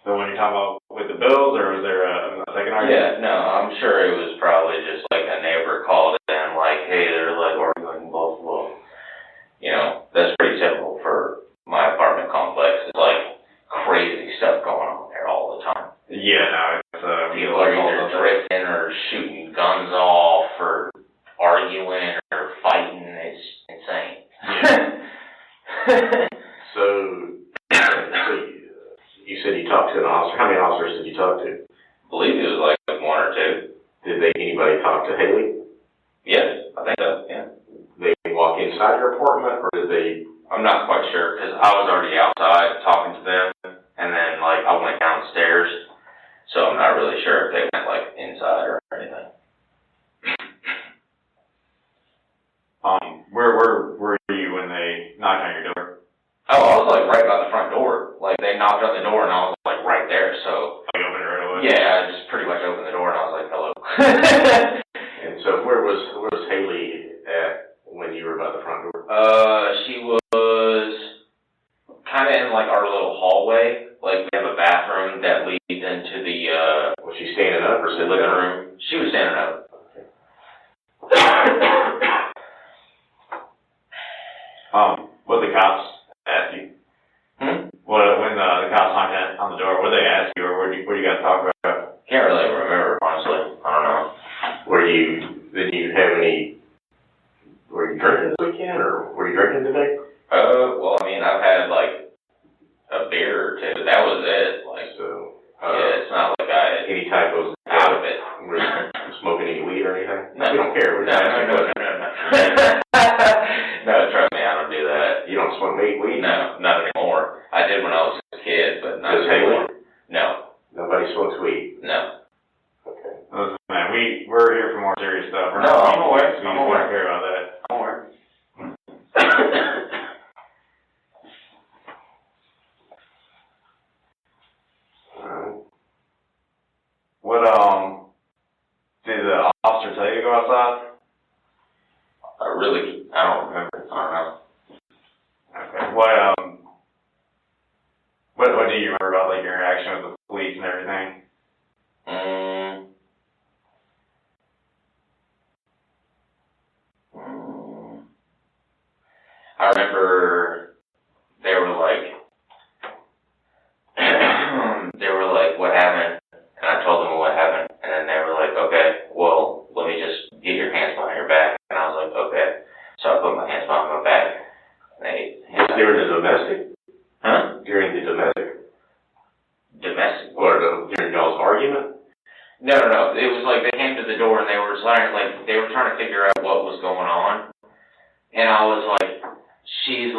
the one you're talking about with the bills, or was there a second argument? Yeah, no, I'm sure it was probably just a neighbor called in, hey, they're arguing, blah, blah, blah. That's pretty typical for my apartment complex. It's crazy stuff going on there all the time. Yeah, no, it's people are either drifting or shooting guns off or arguing or fighting. It's insane. Yeah. So you said you talked to an officer. How many officers did you talk to? I believe it was one or two. Did anybody talk to Hailey? Yeah, I think so, yeah. Did they walk inside your apartment, or did they? I'm not quite sure, because I was already outside talking to them, and then, I went downstairs, so I'm not really sure if they went, inside or anything. Where were you when they knocked on your door? Oh, I was, right by the front door. They knocked on the door, and I was, right there, so. You opened it right away? Yeah, I just pretty much opened the door, and I was like, hello. And so where was Hailey at when you were by the front door? She was kind of in, our little hallway. We have a bathroom that leads into the, Was she standing up or sitting living down? room. She was standing up. What the cops ask you? When the cops knocked on the door, what did they ask you, or what did you guys talk about? Can't really remember, honestly. I don't know. Did you have any, were you drinking this weekend, or were you drinking today? Well, I mean, I've had, a beer or two. That was it. Yeah, it's not like I Any type of, out of it. were you smoking any weed or anything? No. We don't care. We're No. just asking questions. No, trust me, I don't do that. You don't smoke weed? No, not anymore. I did when I was a kid, but not Does Hailey? anymore. No, Nobody smokes weed? no. Okay. Listen, man, we're here for more serious stuff. We're No, not I'm aware. we I'm don't aware. care about that. Don't worry. What, did the officer tell you to go outside? I don't remember. I don't know. Okay. What do you remember about, your interaction with the police and everything? I remember they were like, they were trying to figure out what was going on. And I was like, she's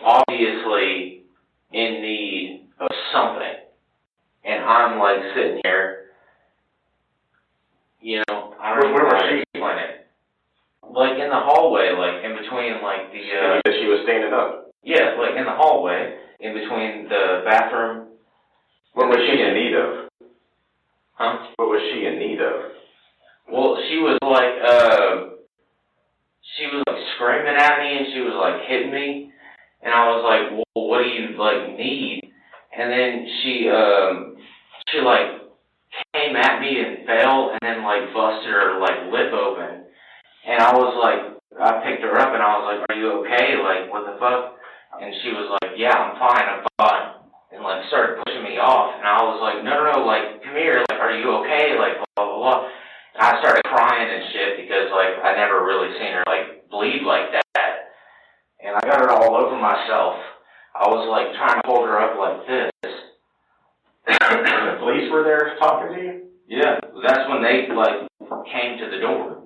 obviously in need of something. And I'm like sitting here, you know, I don't know how to explain it. Like in the hallway, like in between like the, You said she was standing up. yeah, like in the hallway, in between the bathroom. What was she in need of? Huh? What was she in need of? Well, she was like screaming at me, and she was like hitting me, and I was like, well, what do you like need? And then she like came at me and fell, and then like busted her like lip open, and I was like, I picked her up, and I was like, are you okay? Like, what the fuck? And she was like, yeah, I'm fine. And like started pushing me off, and I was like, no, like, come here, like, are you okay? Like, blah, blah, blah. And I started crying and shit because, like, I never really seen her, like, bleed like that. And I got it all over myself. I was, like, trying to hold her up like this. And the police were there talking to you? Yeah, that's when they, like, came to the door.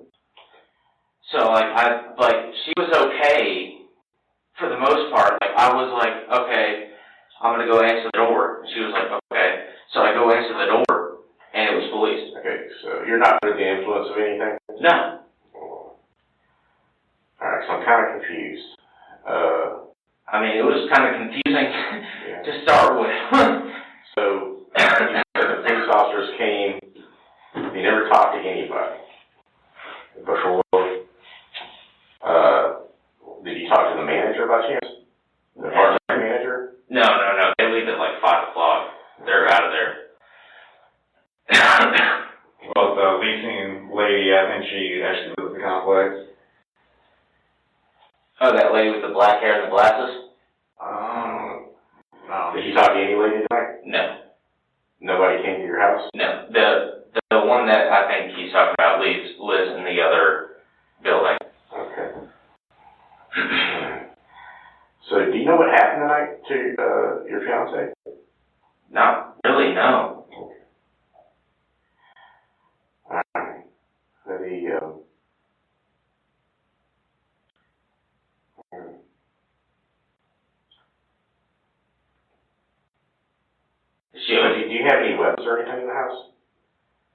So, like, she was okay for the most part. Like, I was like, okay, I'm gonna go answer the door. And she was like, okay. So I go answer the door, and it was police. Okay, so you're not under the influence of anything? No. Alright, so I'm kind of confused. I mean, it was kind of confusing Yeah. to start with. So, you said the police officers came, they never talked to anybody before. Did you talk to the manager by chance? The part-time manager? No. They leave at like 5 o'clock. They're out of there. Well, the leasing lady, I think she actually lives at the complex. Oh, that lady with the black hair and the glasses? No. Did you talk to any lady tonight? No. Nobody came to your house? No. The one that I think he's talking about lives in the other building. Okay. So, do you know what happened tonight to your fiance? Not really, no. Alright. Do you have any weapons or anything in the house?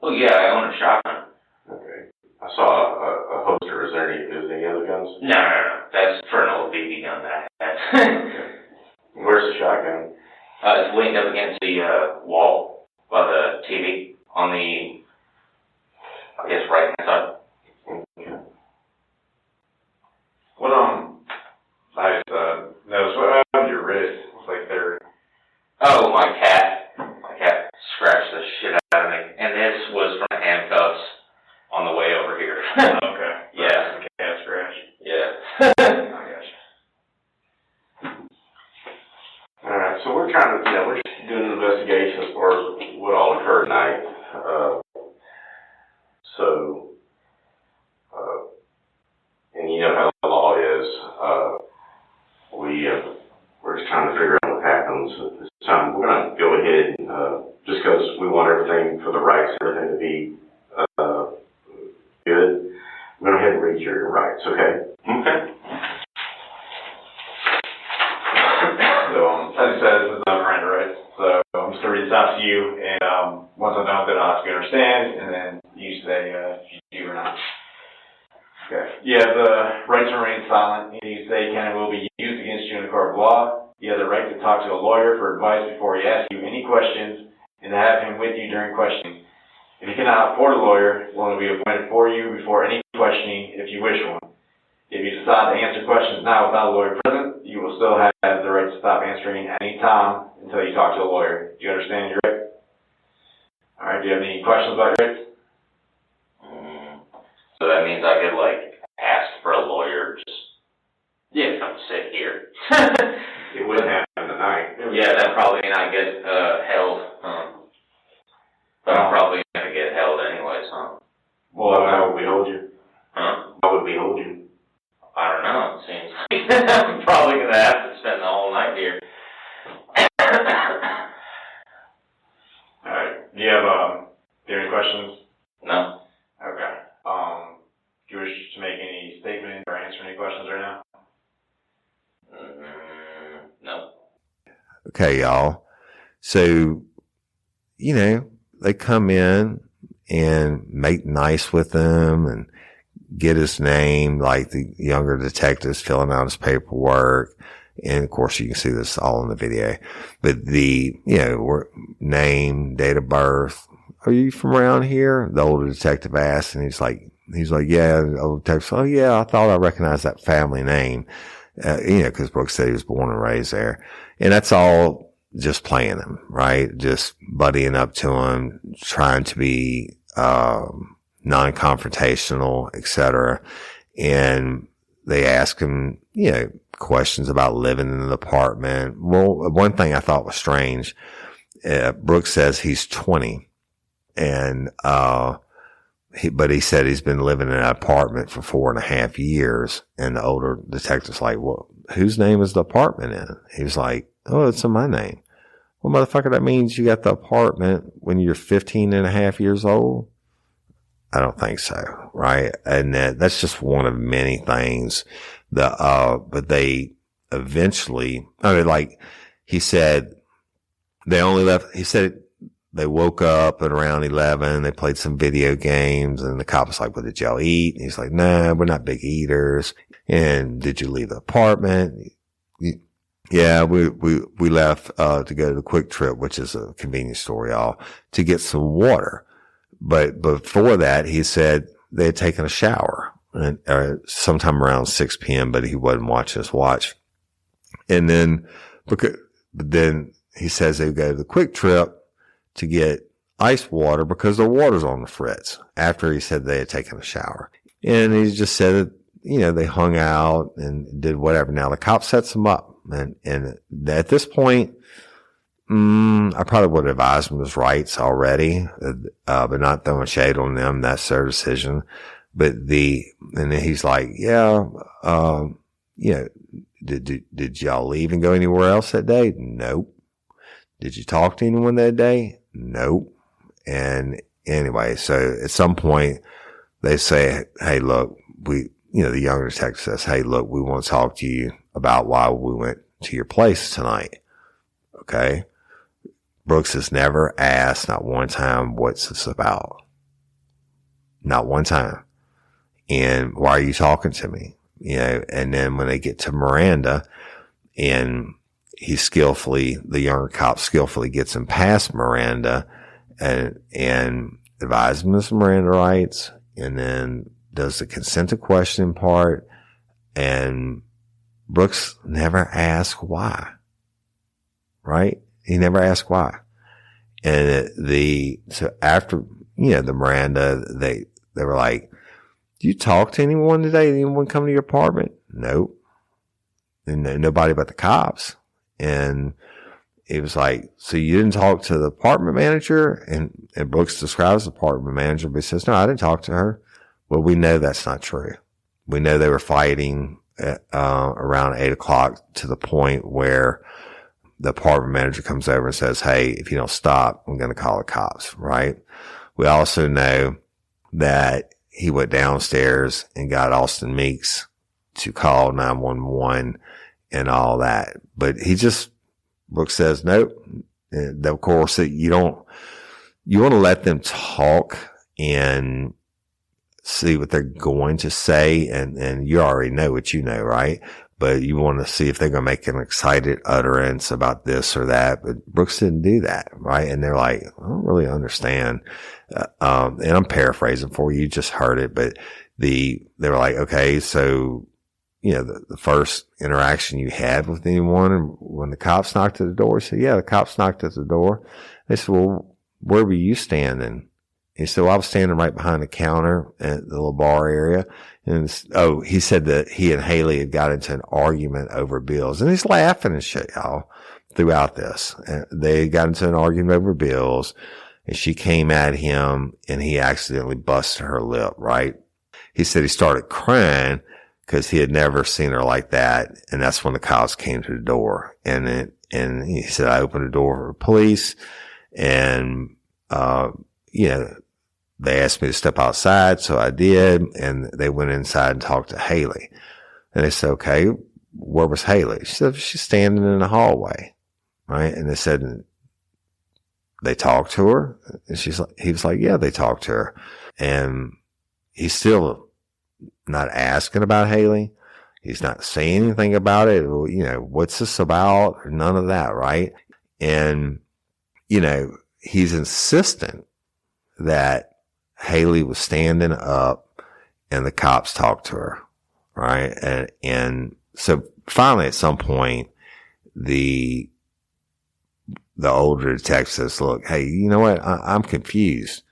Oh yeah, I own a shotgun. Okay. I saw a holster. Is there any other guns? No. That's for an old BB gun that I had. Okay. Where's the shotgun? It's leaned up against the wall by the TV on the, I guess, right hand side. Okay. What, I just, noticed, what happened to your wrist? It's like they're... Oh, my cat scratched the shit out of me. And this was from the handcuffs on the way over here. Okay. Yeah. The cat scratch. Yeah. I gotcha. Alright, so we're we're doing an investigation as far as what all occurred tonight. And you know how the law is. We're just trying to figure out what happens at this time. We're going to go ahead and, just because we want everything for the rights, everything to be good, I'm going to go ahead and read your rights, okay? Okay. So, as you said, this is not Miranda rights. So, I'm just going to read this out to you, and once I'm done with it, I'll ask you to understand, and then you say if you do or not. Okay. You have the right to remain silent. Anything you say can and will be used against you in the court of law. You have the right to talk to a lawyer for advice before he asks you any questions, and to have him with you during questioning. If you cannot afford a lawyer, one will be appointed for you before any questioning if you wish one. If you decide to answer questions now without a lawyer present, you will still have the right to stop answering at any time until you talk to a lawyer. Do you understand your right? Alright, do you have any questions about your rights? So that means I could, like, ask for a lawyer, come sit here. It wouldn't happen tonight. Yeah, that probably mean I get held. But I'm probably gonna get held anyways, huh? Well, how would we hold you? Huh? How would we hold you? I don't know. It seems like I'm probably gonna have to spend the whole night here. Alright, do you have Do you have any questions? No. Okay. Do you wish to make any statement or answer any questions right now? No. Okay, y'all. So, they come in and make nice with him and get his name, like the younger detectives filling out his paperwork. And of course, you can see this all in the video. But the, name, date of birth. Are you from around here? The older detective asked, and he's like, yeah. The older detective, oh yeah, I thought I recognized that family name. Cause Brooks said he was born and raised there. And that's all just playing him, right? Just buddying up to him, trying to be, non-confrontational, etc. And they ask him, questions about living in an apartment. Well, one thing I thought was strange, Brooks says he's 20 and, but he said he's been living in an apartment for 4.5 years. And the older detective's like, well, whose name is the apartment in? He was like, oh, it's in my name. Well, motherfucker, that means you got the apartment when you're 15.5 years old? I don't think so, right? And that's just one of many things. But they eventually, he said they only left, he said they woke up at around 11, they played some video games, and the cop was like, well, did y'all eat? And he's like, nah, we're not big eaters. And did you leave the apartment? Yeah, we left, to go to the Quick Trip, which is a convenience store, y'all, to get some water. But before that, he said they had taken a shower and sometime around 6 p.m., but he wasn't watching his watch. And then, but then he says they go to the Quick Trip to get ice water because the water's on the fritz after he said they had taken a shower. And he just said that, they hung out and did whatever. Now the cop sets them up. And at this point, I probably would have advised him his rights already, but not throwing shade on them. That's their decision. But and then he's like, yeah, did y'all leave and go anywhere else that day? Nope. Did you talk to anyone that day? Nope. And anyway, so at some point they say, hey, look, the younger detective says, hey, look, we want to talk to you about why we went to your place tonight. Okay. Brooks has never asked, not one time, what's this about? Not one time. And why are you talking to me? And then when they get to Miranda and the younger cop skillfully gets him past Miranda and advises him of some Miranda rights and then does the consent to question part, and Brooks never asked why. Right? He never asked why. And so after, the Miranda, they were like, do you talk to anyone today? Did anyone come to your apartment? Nope. And nobody but the cops. And it was like, so you didn't talk to the apartment manager? And Brooks describes the apartment manager, but he says, no, I didn't talk to her. Well, we know that's not true. We know they were fighting around 8:00 to the point where the apartment manager comes over and says, hey, if you don't stop, I'm going to call the cops, right? We also know that he went downstairs and got Austin Meeks to call 911 and all that. But Brooks says, nope. And of course, you want to let them talk and see what they're going to say. And you already know what you know, right? But you want to see if they're going to make an excited utterance about this or that. But Brooks didn't do that, right? And they're like, I don't really understand. And I'm paraphrasing for you. You just heard it. But they were like, okay, so, the first interaction you had with anyone, and when the cops knocked at the door, he said, yeah, the cops knocked at the door. They said, well, where were you standing? He said, well, I was standing right behind the counter at the little bar area. And he said that he and Hailey had got into an argument over bills. And he's laughing and shit, y'all, throughout this. And they got into an argument over bills, and she came at him, and he accidentally busted her lip, right? He said he started crying because he had never seen her like that. And that's when the cops came to the door. And he said, I opened the door for the police, and they asked me to step outside, so I did, and they went inside and talked to Hailey. And they said, okay, where was Hailey? She said, she's standing in the hallway, right? And they said, they talked to her? And he was like, yeah, they talked to her. And he's still not asking about Hailey. He's not saying anything about it. What's this about? None of that, right? And, he's insistent that Hailey was standing up and the cops talked to her, right? And so finally at some point, the older detective says, look, hey, you know what? I'm confused.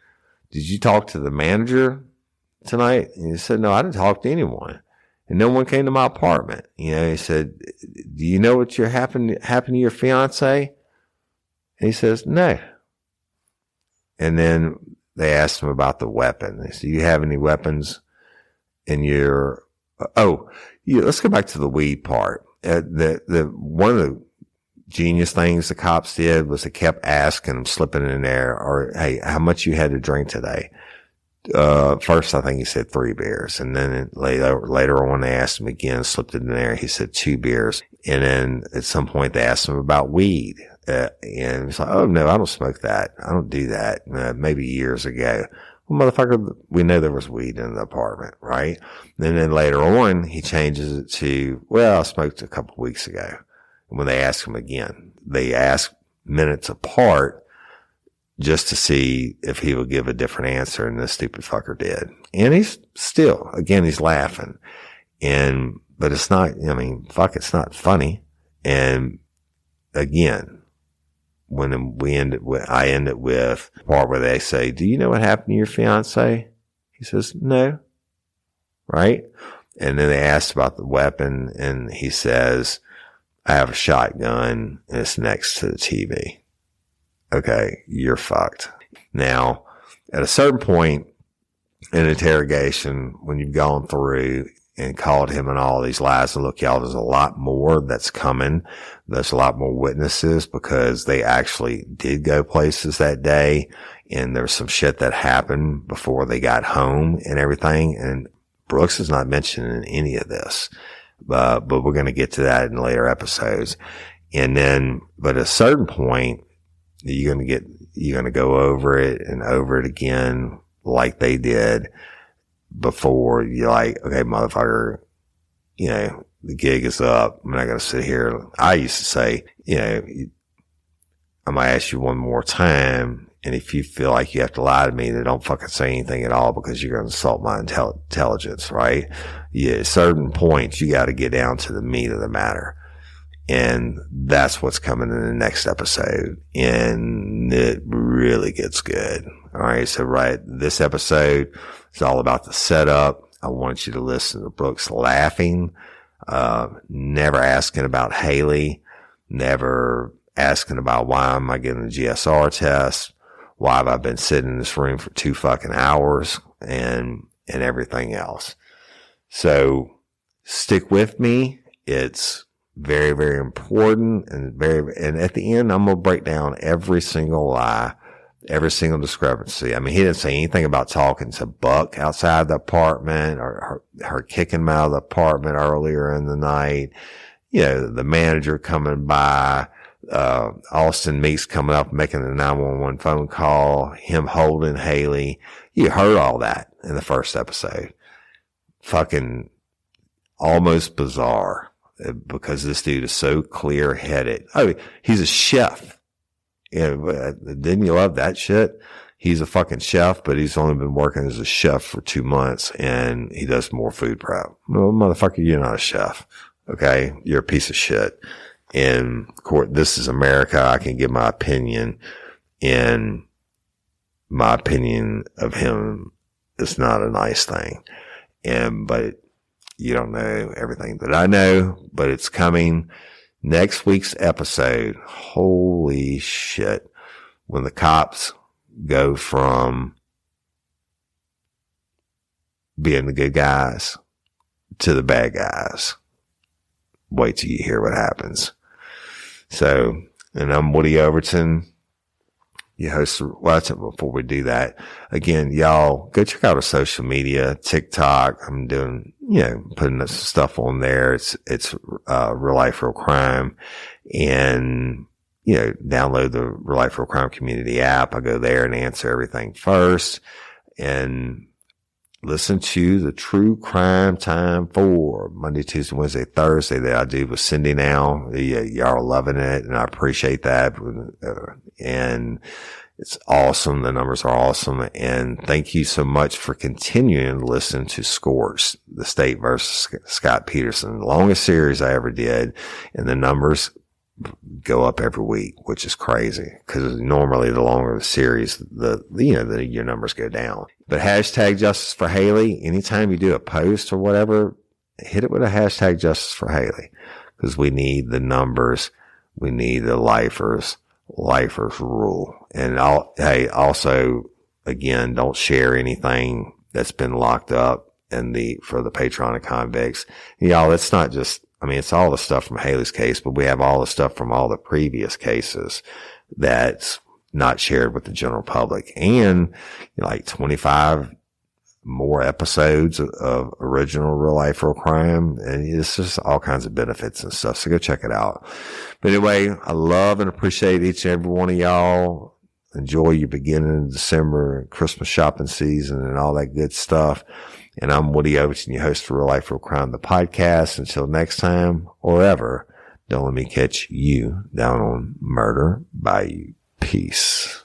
Did you talk to the manager tonight? And he said, no, I didn't talk to anyone. And no one came to my apartment. He said, do you know what happened to your fiance? And he says, no. And then they asked him about the weapon. They said, do you have any weapons in your, let's go back to the weed part. One of the genius things the cops did was they kept asking him, slipping in there, or, hey, how much you had to drink today? First, I think he said 3 beers. And then later on, they asked him again, slipped it in there. He said 2 beers. And then at some point, they asked him about weed. And he's like, oh, no, I don't smoke that. I don't do that. Maybe years ago. Well, motherfucker, we know there was weed in the apartment, right? And then later on, he changes it to, well, I smoked a couple of weeks ago. And when they ask him again, they ask minutes apart just to see if he would give a different answer, and this stupid fucker did. And he's laughing. But it's not, it's not funny. And again, when I end it with the part where they say, do you know what happened to your fiance? He says, no. Right? And then they asked about the weapon, and he says, I have a shotgun, and it's next to the TV. Okay, you're fucked. Now, at a certain point in interrogation, when you've gone through and called him and all these lies, and look, y'all, there's a lot more that's coming. There's a lot more witnesses because they actually did go places that day, and there's some shit that happened before they got home and everything. And Brooks is not mentioned in any of this, but we're going to get to that in later episodes. And then, but at a certain point, you're going to go over it and over it again like they did before. You're like, okay, motherfucker, the gig is up. I'm not going to sit here. I used to say, I'm going to ask you one more time. And if you feel like you have to lie to me, then don't fucking say anything at all, because you're going to insult my intelligence, right? Yeah, at certain points, you got to get down to the meat of the matter. And that's what's coming in the next episode. And it really gets good. All right. So this episode is all about the setup. I want you to listen to Brooks laughing, never asking about Hailey, never asking about why am I getting a GSR test? Why have I been sitting in this room for 2 fucking hours and everything else? So stick with me. It's very, very important, and at the end, I'm going to break down every single lie, every single discrepancy. I mean, he didn't say anything about talking to Buck outside the apartment, or her kicking him out of the apartment earlier in the night. The manager coming by, Austin Meeks coming up, making the 911 phone call, him holding Hailey. You heard all that in the first episode. Fucking almost bizarre. Because this dude is so clear-headed. Oh, he's a chef. Didn't you love that shit? He's a fucking chef, but he's only been working as a chef for 2 months, and he does more food prep. Well, motherfucker, you're not a chef. Okay? You're a piece of shit. And, of course, this is America. I can give my opinion, and my opinion of him is not a nice thing. But you don't know everything that I know, but it's coming. Next week's episode, holy shit, when the cops go from being the good guys to the bad guys. Wait till you hear what happens. So, and I'm Woody Overton. your host. Well, before we do that, again, y'all go check out our social media, TikTok. I'm doing, putting this stuff on there. It's Real Life, Real Crime, and download the Real Life, Real Crime community app. I go there and answer everything first, and listen to the True Crime Time for Monday, Tuesday, Wednesday, Thursday that I do with Cindy now. Y'all are loving it, and I appreciate that. And it's awesome. The numbers are awesome. And thank you so much for continuing to listen to Scores, the State versus Scott Peterson, the longest series I ever did. And the numbers go up every week, which is crazy because normally the longer the series, your numbers go down. But hashtag Justice for Hailey, anytime you do a post or whatever, hit it with a hashtag Justice for Hailey, because we need the numbers. We need the lifers rule. And also, again, don't share anything that's been locked up for the patronic convicts. Y'all, it's not just, it's all the stuff from Hailey's case, but we have all the stuff from all the previous cases that's not shared with the general public. And like 25 more episodes of original Real Life, Real Crime. And it's just all kinds of benefits and stuff. So go check it out. But anyway, I love and appreciate each and every one of y'all. Enjoy your beginning of December and Christmas shopping season and all that good stuff. And I'm Woody Overton, your host for Real Life, Real Crime, the podcast. Until next time or ever, don't let me catch you down on Murder Bayou. Peace.